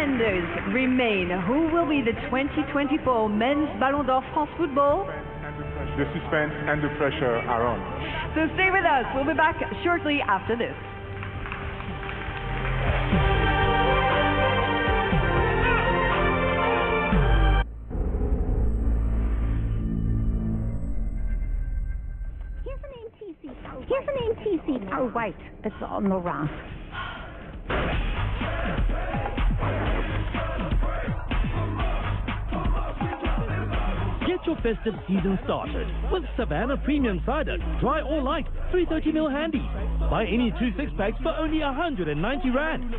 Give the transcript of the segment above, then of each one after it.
contenders remain. Who will be the 2024 Men's Ballon d'Or France Football? The suspense and the pressure are on. So stay with us. We'll be back shortly after this. Here's an name TC. Oh, wait. It's on the ramp. Get your festive season started with Savannah Premium Cider, dry or light, 330ml handy. Buy any 2 6-packs for only 190 Rand.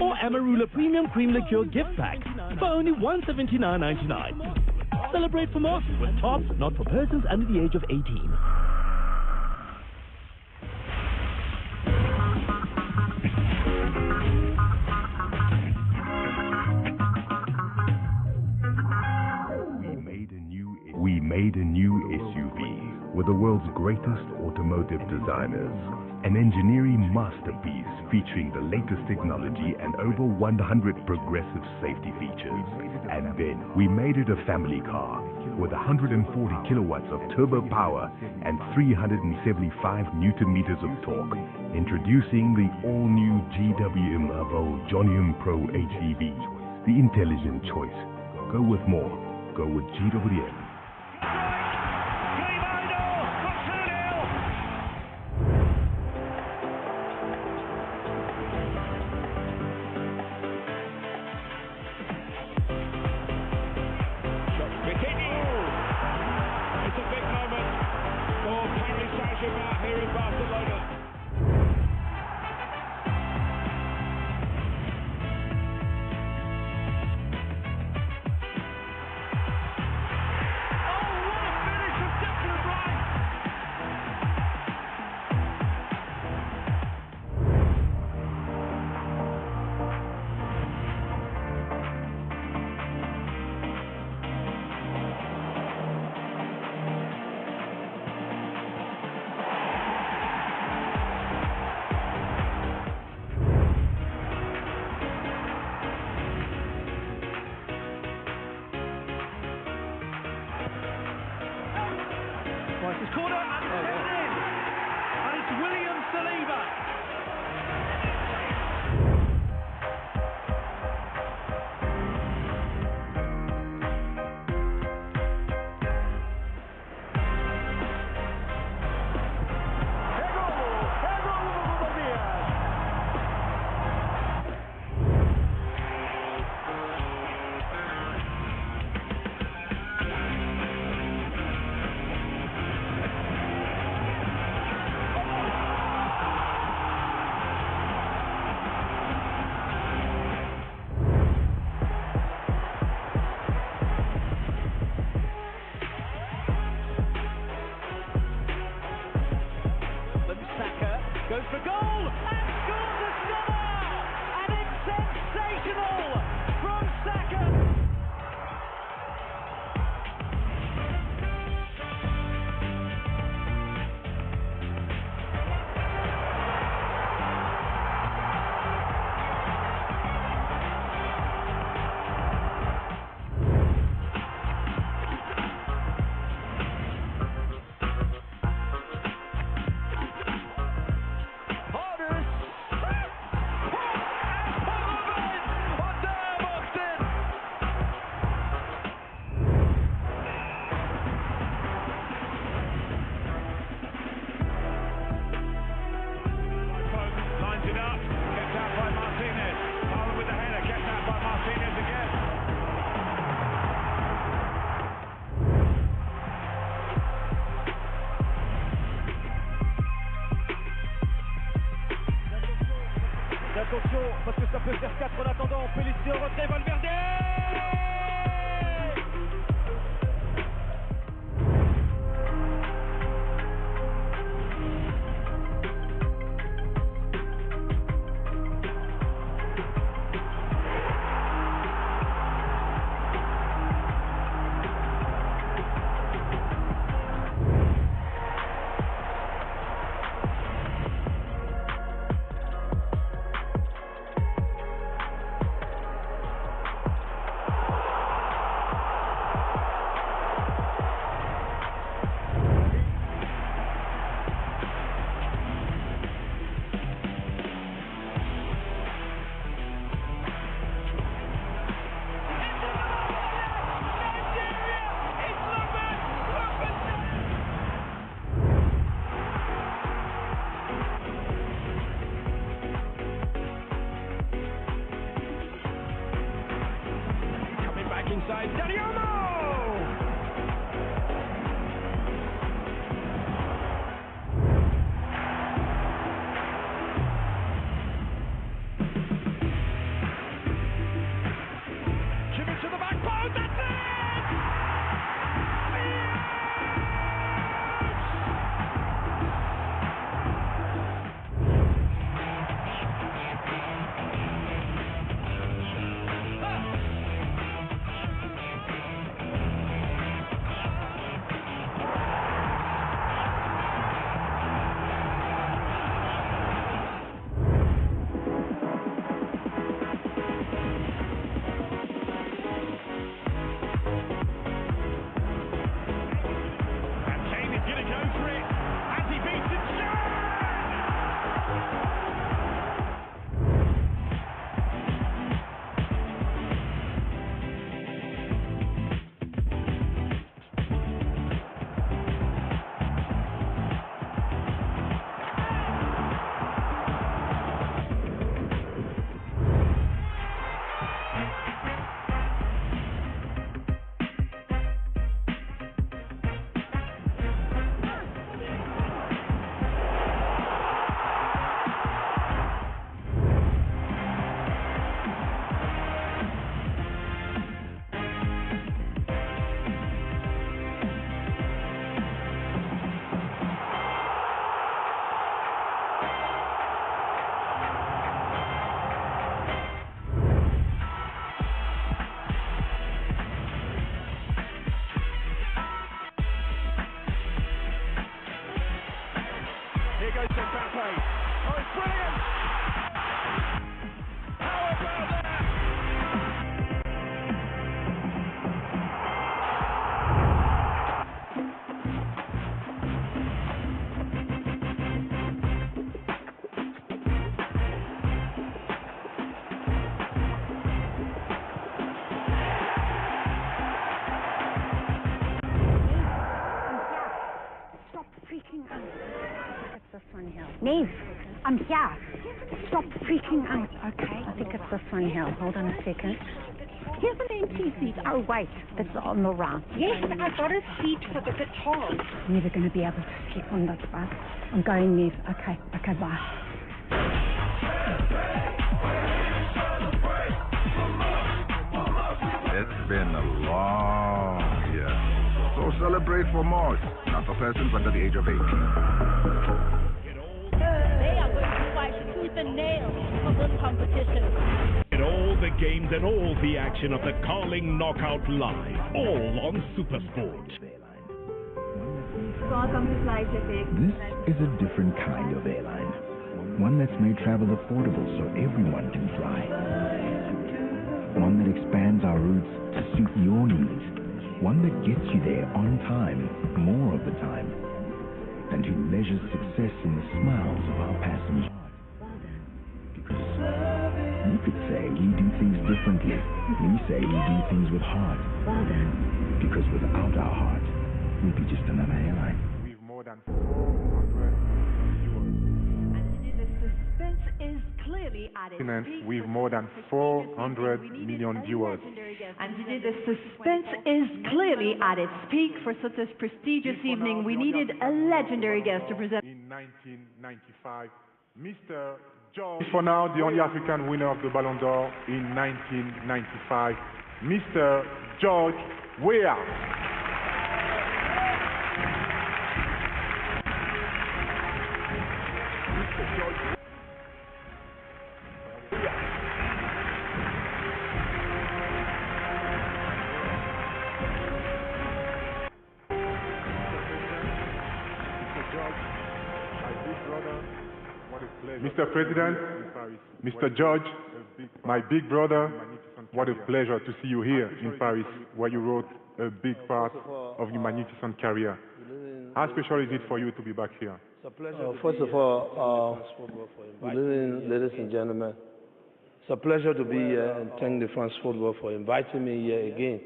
Or Amarula Premium Cream Liqueur gift pack for only 179.99. Celebrate for more with tops not for persons under the age of 18. We made a new SUV with the world's greatest automotive designers. An engineering masterpiece featuring the latest technology and over 100 progressive safety features. And then we made it a family car with 140 kilowatts of turbo power and 375 Newton meters of torque. Introducing the all-new GWM Evo Jonium Pro HEV. The intelligent choice. Go with more. Go with GWM. Here in Barcelona. It's corner and it's in. And it's William Saliba. Goes for goal and scores a stunner! And it's sensational from Saka! Attention, parce que ça peut faire 4 en attendant, on peut laisser au retrait Valverde. To the back post, that's it! Here goes Mbappe. Oh, it's brilliant! How about that? Stop freaking out. It's this one here. Neve, I'm here. Stop freaking out. Okay, I think it's this one here. Hold on a second. Here's an empty seat. Oh, wait. It's on the right. Yes, I got a seat for the guitar. I'm never going to be able to sleep on that bus. I'm going, Neve. Okay, bye. It's been a long year. So celebrate for most, not for persons under the age of 18. They are going to fight tooth and nail for this competition. Get all the games and all the action of the Carling Knockout live, all on Supersport. Welcome to Flight This is a different kind of airline. One that's made travel affordable so everyone can fly. One that expands our routes to suit your needs. One that gets you there on time, more of the time. And who measures success in the smiles of our passengers. You could say we do things differently. We say we do things with heart. Because without our heart, we'd be just another airline. With more than 400 The suspense is clearly at its peak. with more than 400 million viewers. And today the suspense is clearly at its peak. For such a prestigious evening, we needed a legendary guest to present. In 1995, Mr. George. For now, the only African winner of the Ballon d'Or in 1995, Mr. George Weah. Mr. President, Mr. George, my big brother, what a pleasure to see you here in Paris, where you wrote a big part of your magnificent career. How special is it for you to be back here? First of all, ladies and gentlemen, it's a pleasure to be here and thank the France Football for inviting me here again.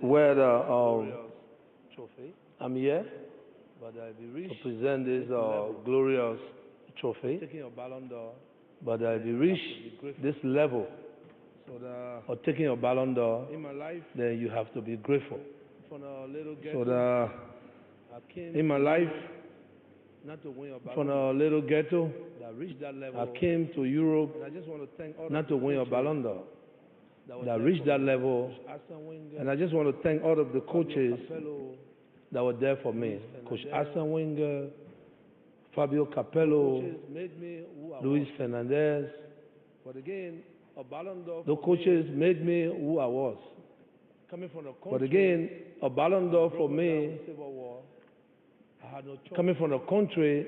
Where I'm here to present this glorious trophy, but I will reach this level or taking your Ballon d'Or, then you have to be grateful. So in my life, from a little ghetto, I came to Europe not to win a Ballon d'Or. That reached that level, and I just want to thank all of the coaches that were there for me. Coach Arsene Wenger, Fabio Capello, Luis Fernandez. The coaches made me who I was. But again, a Ballon d'Or for me, coming from a country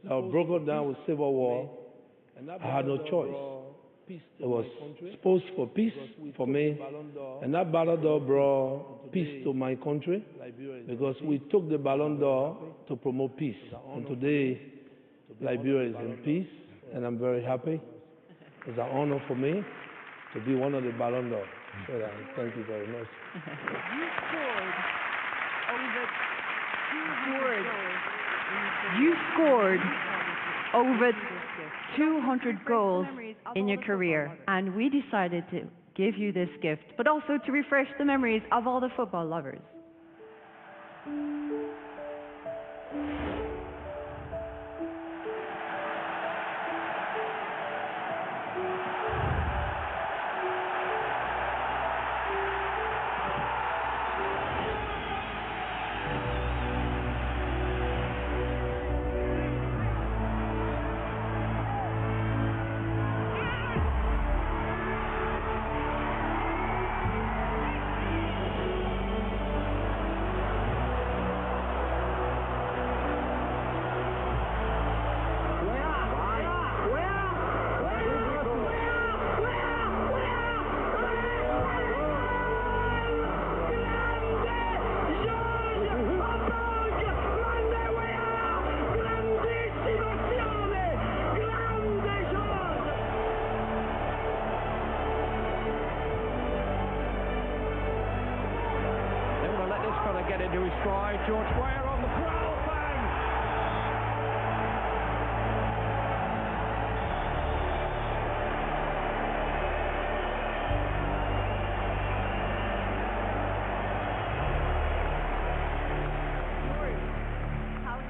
that was broken down with civil war, I had no choice. It was supposed for peace for me, and that Ballon d'Or brought peace to my country because we took the Ballon d'Or to promote peace. And today, Liberia is in peace, and I'm very happy. It's an honor for me to be one of the Ballon d'Or. So thank you very much. You scored over 200 goals in your career, and we decided to give you this gift, but also to refresh the memories of all the football lovers. Get into his stride, George Weah on the prowl, bang!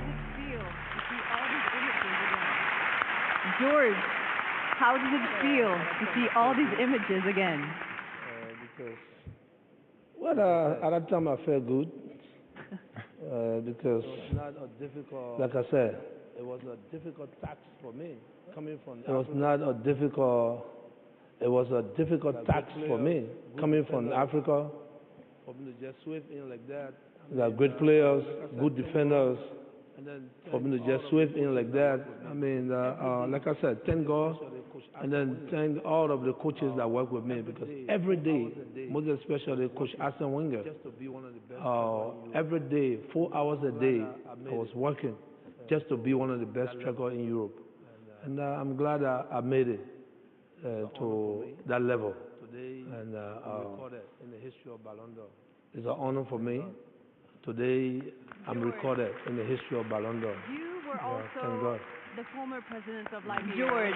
How does it feel to see all these images again? George, how does it feel to see all these images again? Well, at that time I felt good. Because, like I said, it was a difficult task for me coming from. It was a difficult task for me coming from Africa. There are great players, good defenders. For me to just sweep in like that, I mean, like I said, thank God, and then thank all of the coaches that work with me, because every day, most especially Coach Arsene Wenger, every day, 4 hours a day, I was working just to be one of the best strikers in Europe. And I'm glad I made it to that level. And it's an honor for me. Today, I'm recorded in the history of Ballon d'Or. You were thank God. the former president of Liberia. George,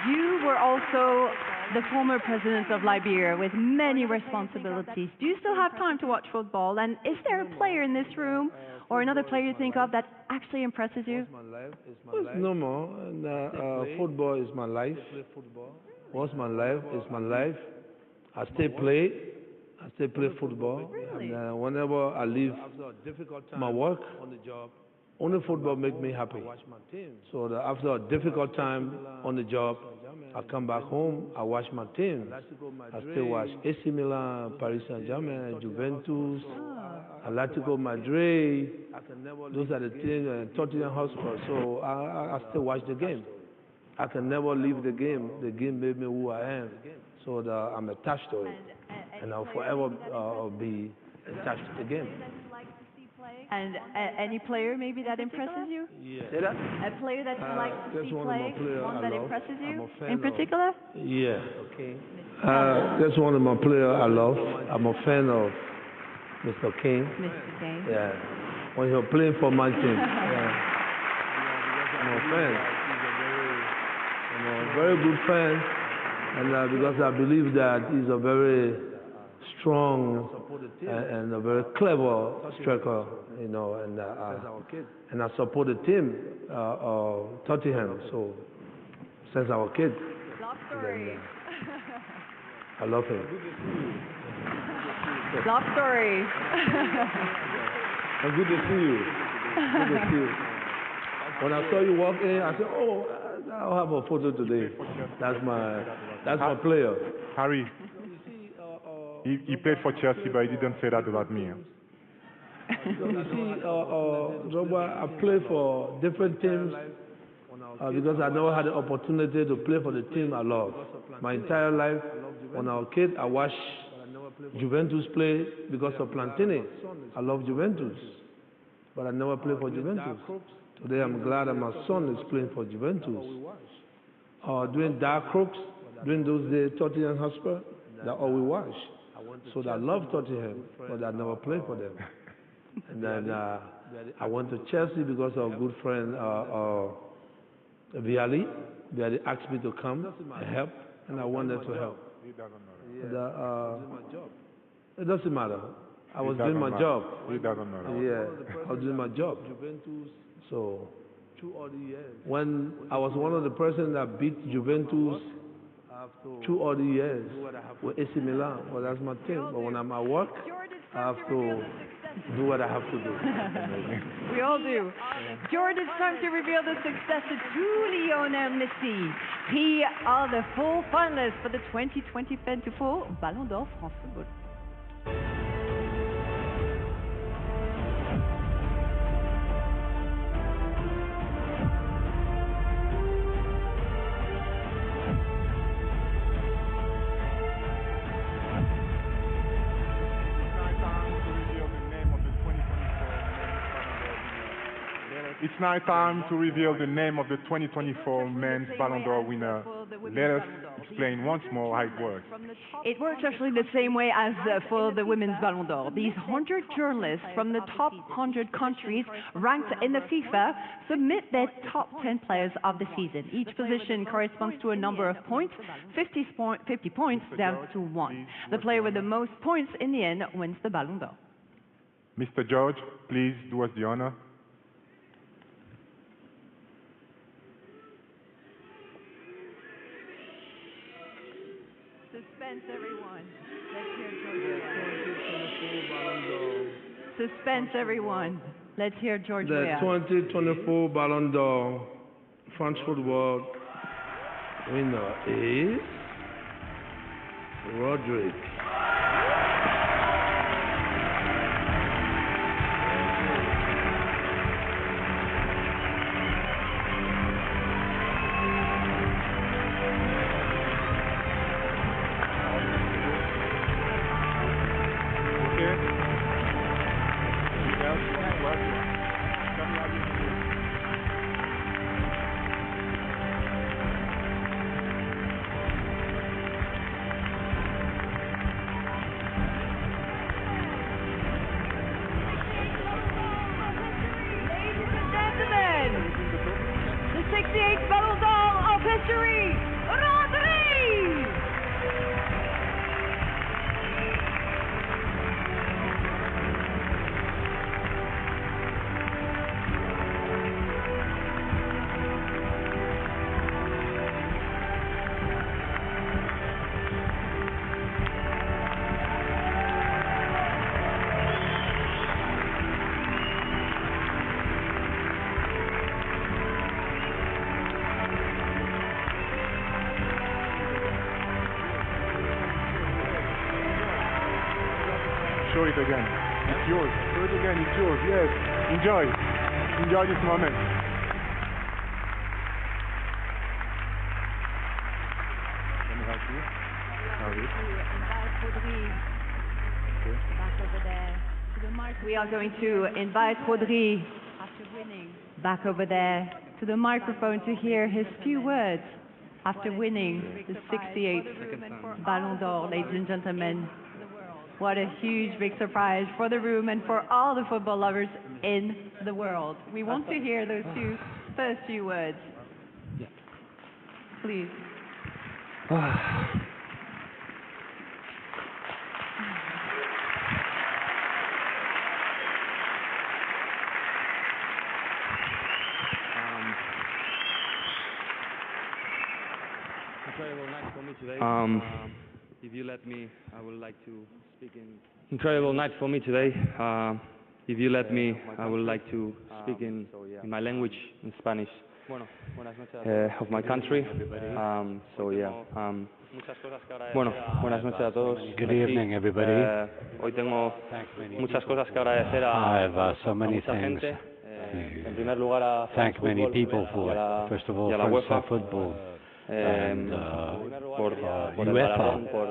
you were also the former president of Liberia with many responsibilities. Do you still have time to watch football? And is there a player in this room or another player you think of that actually impresses you? It's normal. And, football is my life. What's my life? It's my life. I still play football. Really? And whenever I leave my work, only football makes me happy. So after a difficult time on the job, I come back home, I watch my team. I still watch AC Milan, Paris Saint-Germain, Juventus, Atletico Madrid. Those are the teams, Tottenham Hotspur. So I still watch the game. I can never leave the game. The game made me who I am. So I'm attached to it. And I'll forever be attached to the game. And any player maybe that impresses you? Yeah. Say that? A player that you like to see play? One that impresses you in of, particular? Yeah. Okay. That's one of my players I love. I'm a fan of Mr. King. Mr. King. Yeah. When you're playing for my team. Yeah. I'm a fan. I'm a very good fan. And because I believe that he's a very strong and a very clever striker, you know, and I support the team, Tottenham, so since I was a kid. Love story. I love him. Love story. And good to see you. Good to see you. When I saw you walk in, I said, oh, I'll have a photo today. That's my player. Harry, he played for Chelsea, but he didn't say that about me. You see, Drogba, I play for different teams because I never had the opportunity to play for the team I love. My entire life, when I was a kid, I watched Juventus play because of Plantini. I love Juventus, but I never played for Juventus. Today I'm glad that my son is playing for Juventus. During Dark Crooks, during those days, Tottenham Hotspur, that's all we watch. So I love Tottenham, but I never played for them. And then I went to Chelsea because of a good friend, Viali. Viali asked me to come and help, and I wanted to help. It doesn't matter. I was doing my job. It doesn't matter. Yeah, I was doing my job. So when I was one of the persons that beat Juventus 2 other years with AC Milan, well, that's my thing. But when I'm at work, I have to do what I have to do. We all do. George, it's time to reveal the successor to Lionel Messi. He are the 4 finalists for the 2024 Ballon d'Or France Football. It's now time to reveal the name of the 2024 Men's Ballon d'Or winner. Let us explain once more how it works. It works actually the same way as for the Women's Ballon d'Or. These 100 journalists from the top 100 countries ranked in the FIFA submit their top 10 players of the season. Each position corresponds to a number of points, 50 points down to 1. The player with the most points in the end wins the Ballon d'Or. Mr. George, please do us the honor. Suspense, everyone. Let's hear George. Suspense, everyone. Let's hear George. The 2024 Ballon d'Or France Football winner is Roderick. Ballon d'Or of history, Rodri! Show it again. It's yours. Show it again. It's yours. Yes. Enjoy. Enjoy this moment. Let me help you. Back over there to the mic. We are going to invite Rodri back over there to the microphone to hear his few words after winning the 68th Ballon d'Or, ladies and gentlemen. What a huge big surprise for the room and for all the football lovers in the world. We want to hear those first few words. Please. Incredible night for me today. If you let me, I would like to speak in. Incredible night for me today. If you let me, I would like to speak in my language, in Spanish, of my country. Bueno, buenas noches a todos. Good evening, everybody. Hoy tengo muchas cosas que agradecer a so many mucha things. gente. En primer lugar a Thank many people for it. First of all, y a la France UEFA, Football and por el UEFA. Ballon, por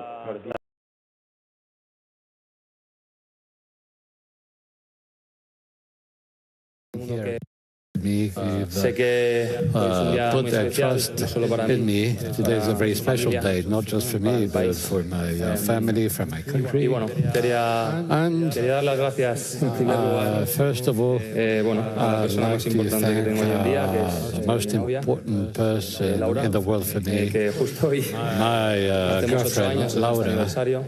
sé que es un día put muy their especial, trust no solo para mí, in me. Today is a very special familia, day, not just for me, but for my family, for my y country. bueno, quería dar las gracias en primer lugar, First of all, a la I'd persona like más to importante que tengo hoy en día, que thank es the most mi novia, important person Laura, in the world for me, que justo hoy my hacemos 8 girlfriend, años, Laura. aniversario.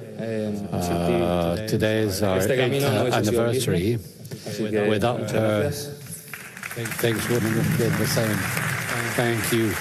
Today is our Este camino no 8th hubiese sido el mismo, anniversary. así que Without muchas her, gracias. things wouldn't have been the same. Thank you.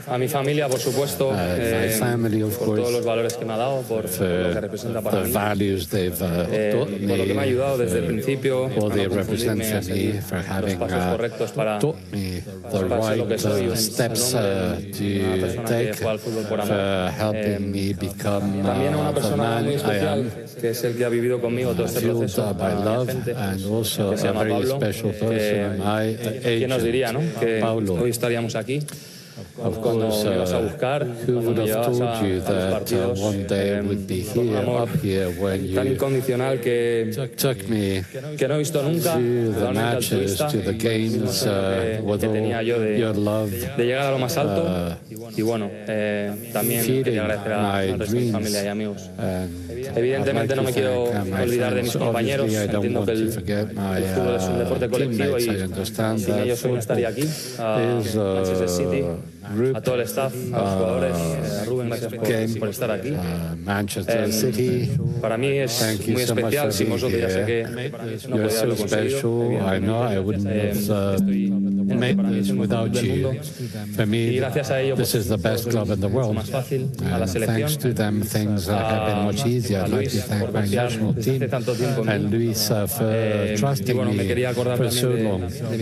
A mi familia, por supuesto, my family, of por course, todos los valores que me ha dado, por lo que representa para the mí, values they've taught me, por lo que me ha ayudado desde el principio, what a they no represent confundirme, a for me, seguir for los having pasos correctos para taught me the para ser lo que right soy, un steps hombre, to una persona que take juega al fútbol por for amor. helping me become También a una the persona man muy I especial, am, que es el que ha vivido conmigo todo este fueled proceso, by a mi love, agente, and also que se a llama very Pablo, special person, my ¿quién nos diría, no? Que Paulo. hoy estaríamos aquí? Of Cuando course, me ibas a buscar, who cuando would me have llevabas told you a los that partidos, one day we'd be con un here, amor up here, when tan you incondicional que took me no he visto nunca, to the totalmente matches, altruista, to the games, with que tenía yo all your love, de llegar a lo más alto. Y bueno, también quería agradecer al resto de mi familia y amigos. Evidentemente no me quiero olvidar de mis compañeros, entiendo que el fútbol es un deporte colectivo y sin ellos hoy no estaría aquí. A Manchester City, a todo el staff, a los jugadores, a Rubén, gracias por estar aquí. Manchester City. Para mí es muy especial, sin vosotros ya sé que no You're podía so haberlo conseguido. special. I know I wouldn't have made this without you. For me, this is the best club in the world. And thanks to them, things have been much easier. I'd like to thank my national team and Luis for trusting me for so long. And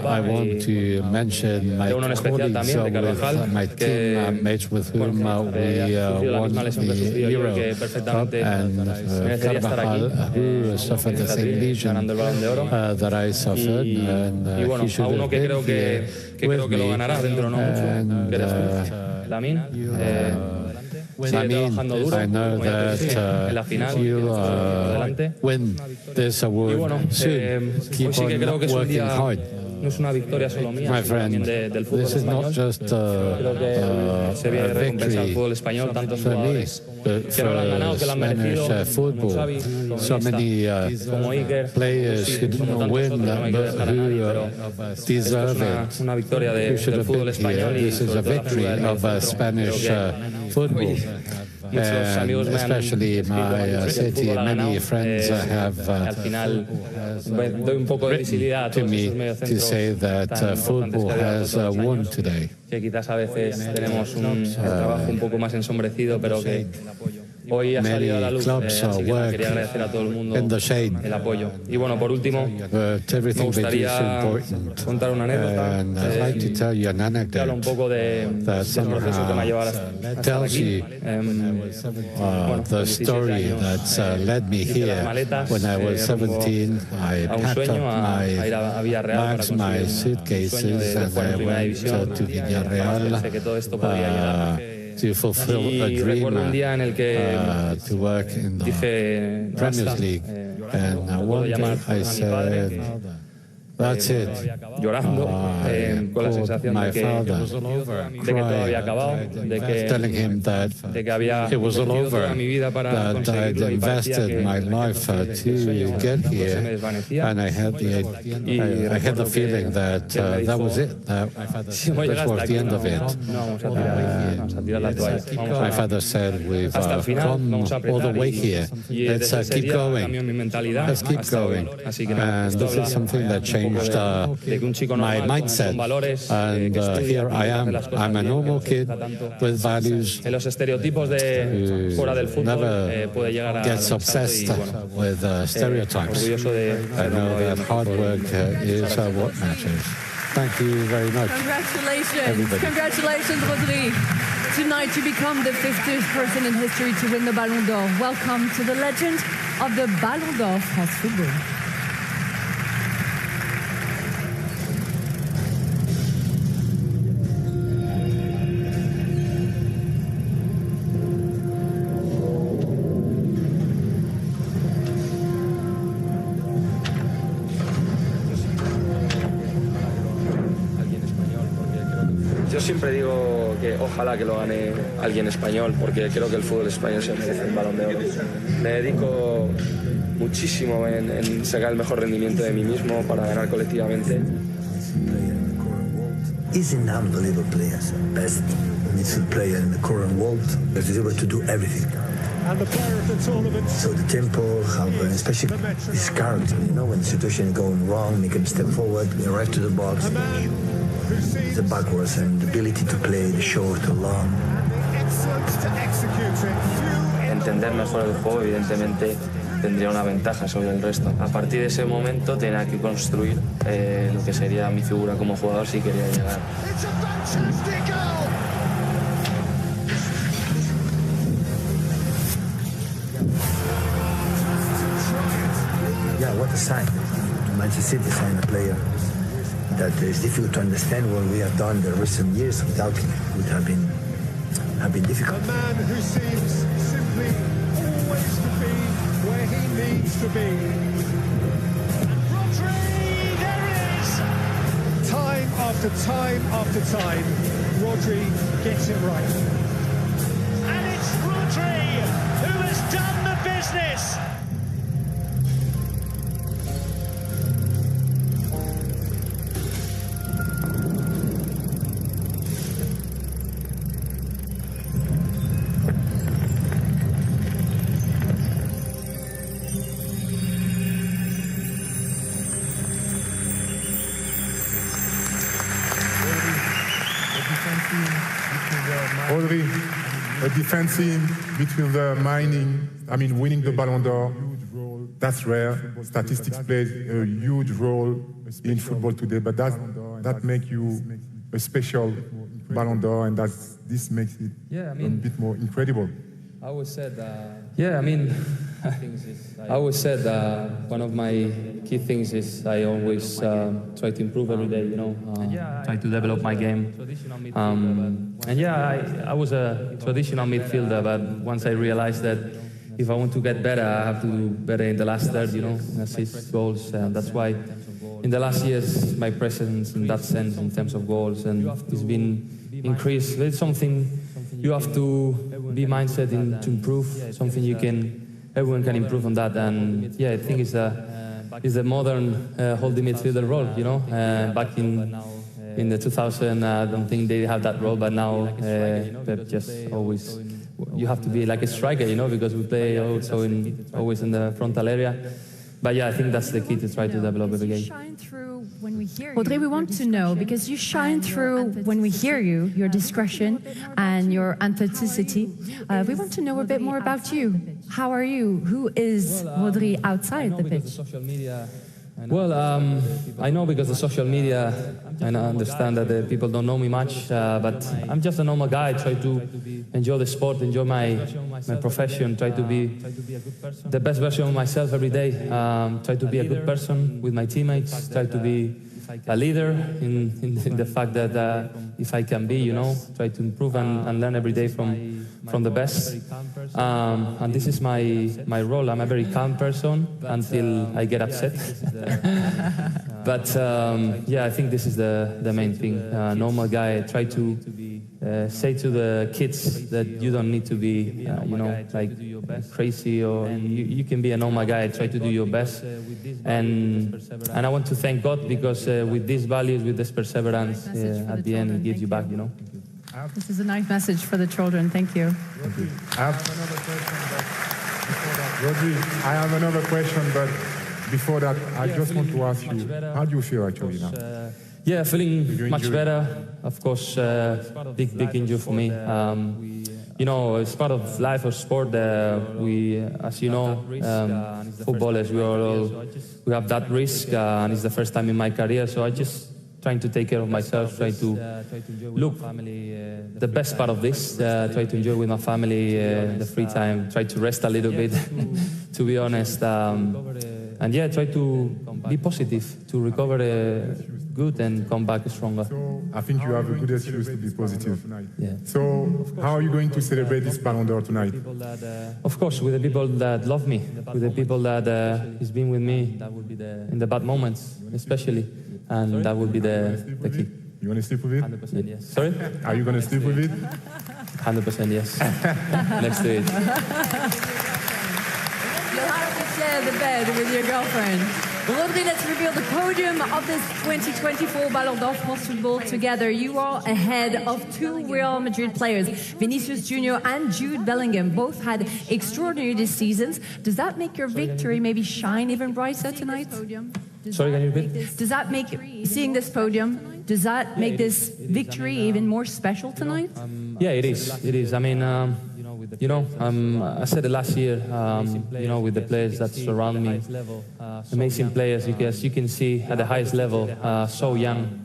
I want to mention my colleagues with my teammates with whom we won the Euro Cup, and Carvajal, who suffered the same lesion that I suffered, and he should have been here with me. And Lamin, I know that you'll win this award soon. Keep on working hard. No es una victoria solo mía, My sino friend, también del fútbol this is not español. just Creo que se ve a recompensa al victory fútbol español, tantos for me, jugadores but que no lo han ganado, que lo han merecido, Spanish como football. Xavi, como So Iniesta, many como Iker, players who como didn't tantos win, otros, no hay que but dejar a nadie, pero who deserve es it, una victoria who should del have fútbol been español here. y This is sobre a todo la victory figura del of centro. Spanish Creo football. muchos And amigos me han especially my city, many friends have al final doy un poco de visibilidad a to todos me esos to mediocentros say that tan football importantes que ha habido has todos los won años, today. que quizás a veces tenemos un trabajo un poco más ensombrecido, pero que hoy ha salido a la luz, así que quería agradecer a todo el mundo el apoyo. Y bueno, por último, me gustaría contar una anécdota que habla un poco del proceso que me ha llevado hasta aquí. Bueno, The story that's led me here. When I was 17, I packed up my bags, my suitcases, and I went to Villarreal to fulfill a dream to work in the Premier League. And one day I said That's it. Llorando, con la sensación de que todo había acabado, telling him that it was all over, that I'd invested my life to get here, and I had the feeling that that was it, that was the end of it. My father said, we've come all the way here, let's keep going, let's keep going. And this is something that changed my mindset, and here I am. I'm a normal kid with values who never gets obsessed with stereotypes. I know that hard work is what matters. Thank you very much. Congratulations. Everybody. Congratulations, Rodri. Tonight you become the 50th person in history to win the Ballon d'Or. Welcome to the legend of the Ballon d'Or France Football. Yo siempre digo que ojalá que lo gane alguien español, porque creo que el fútbol español se merece el Balón de Oro. Me dedico muchísimo en sacar el mejor rendimiento de mí mismo para ganar colectivamente. He's an unbelievable player, best midfield player in the current world. He's able to do everything. And the player of the tournament. So the tempo, how, especially his character, you know, when the situation is going wrong, make him step forward, right to the box. The backwards and the ability to play the short, the long. Entender mejor el juego, evidentemente, tendría una ventaja sobre el resto. A partir de ese momento tenía que construir lo que sería mi figura como jugador si quería llegar. Yeah, what a sign. Manchester City signed a player that is difficult to understand what we have done the recent years. Without him, it would have been difficult. A man who seems simply always to be where he needs to be. And Rodri, there it is! Time after time after time, Rodri gets it right. And it's Rodri who has done the business! Rodri, a defensive midfielder winning the Ballon d'Or, that's rare. Statistics plays a huge role in football today, but that makes you a special Ballon d'Or, and this makes it a bit more incredible. I always said I always said one of my key things is I always try to improve every day, try to develop my game. I was a traditional midfielder, but once I realized that if I want to get better, I have to do better in the last third, assists, goals, and that's why in the last years my presence in that sense in terms of goals and it's been increased. It's something you have to be mindset to improve, something everyone can improve on that, and I think it's the modern holding midfielder role, back in the 2000, I don't think they have that role, but now Pep just always, you have to be like a striker, because we play also always in the frontal area. But I think that's the key to try to develop every game. Rodri, we want to know, because you shine through when we hear you, your discretion and your authenticity. We want to know a bit more about you. How are you? Who is Rodri outside the pitch? Well, I know because of social media, and I understand that people don't know me much, but I'm just a normal guy. I try to enjoy the sport, enjoy my profession, try to be the best version of myself every day, try to be a good person with my teammates, try to be a leader in the fact that if I can be, try to improve and learn every day from the best. And this is my role. I'm a very calm person until I get upset. But yeah, I think this is the main thing. Normal guy. Try to say to the kids that you don't need to be, you know, like crazy, or you can be a normal guy. Try to do your best, and I want to thank God because with these values, with this perseverance, at the end, He gives you back. You know. This is a nice message for the children. Thank you. I have another question, but Rodri, I have another question, but before that, I just want to ask you, how do you feel actually now? Yeah, feeling much better. Of course, big injury for me. You know, it's part of life of sport. We, as you know, footballers, we have that risk, and it's the first time in my career. So I just trying to take care of myself, try to look the best part of this, try to enjoy with my family the free time, try to rest a little bit, to be honest. And yeah, try to be positive, to recover good and come back stronger. So I think you have a good excuse to be positive. Yeah. So how are you going to celebrate this Ballon d'Or tonight? Of course, with the people that love me, with the people that has been with me in the bad moments, especially. And that would be the key. You want to sleep with it? 100% yes. Sorry? Are you going to sleep with it? 100% yes. Next to it. You'll have to share the bed with your girlfriend. Rodri, let's reveal the podium of this 2024 Ballon d'Or France Football together. You are ahead of two Real Madrid players, Vinicius Junior and Jude Bellingham. Both had extraordinary seasons. Does that make your victory maybe shine even brighter tonight? Sorry, can you repeat? Does that make, seeing this podium, does that make this victory even more special tonight? Yeah, it is. It is. I mean, you know, I said it last year, you know, with the players that surround me, amazing players, because you can see at the highest level, so young.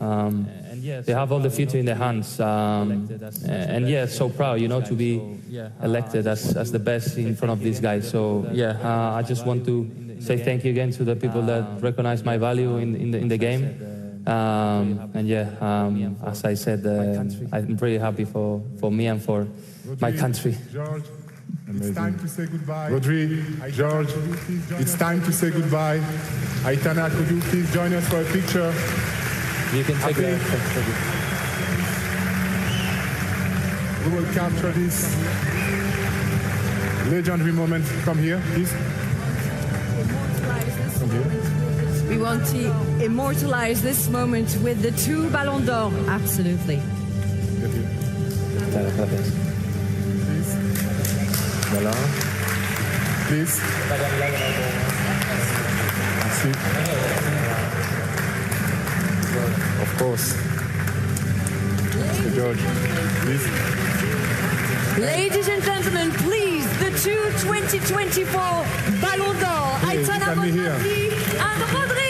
They have all the future in their hands. And yeah, so proud, you know, to be elected as the best in front of these guys. So yeah, I just want to say thank you again to the people that recognize my value in the game. And yeah, as I said, I'm really happy for me and for my country. George, it's time to say goodbye. Rodri, George, it's time to say goodbye. Aitana, could you please join us for a picture? You can take it. We will capture this legendary moment. Come here, please. Come here. We want to immortalize this moment with the two Ballon d'Or. Absolutely. Get here. Please. Voilà. Please. Merci. Of course. Mr. George, please. Ladies and gentlemen, please, the two 2024 Ballon d'Or, Aitana Bonmatí and Rodri.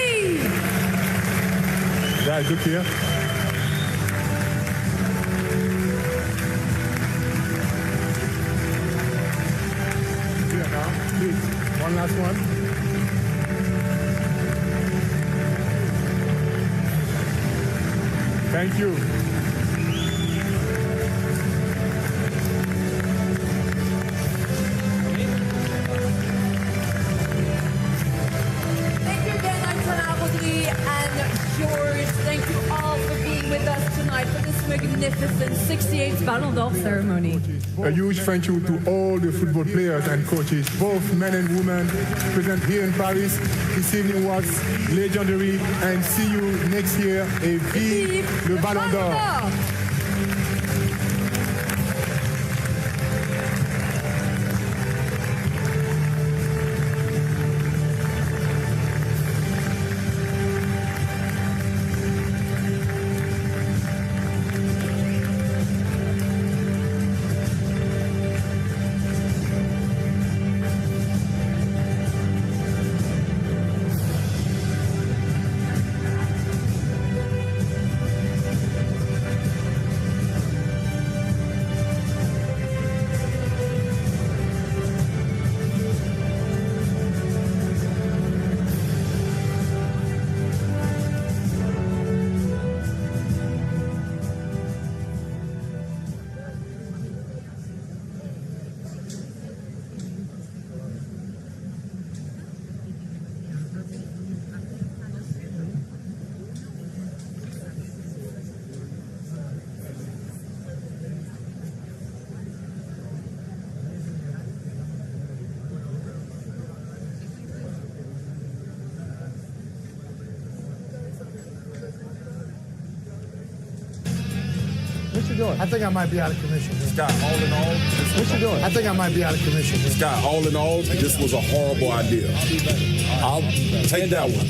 Guys, look here. Here now, please. One last one. Thank you. Thank you again, Aitana, Rodri and George. Thank you all for being with us tonight for this magnificent 68th Ballon d'Or ceremony. A huge thank you to all the football players and coaches, both men and women, present here in Paris. This evening was legendary, and see you next year. Et vive le Ballon d'Or! What you doing? I think I might be out of commission. Scott, all in all, What you doing? I think I might be out of commission. Scott, all in all, this was a horrible idea. I'll take that one.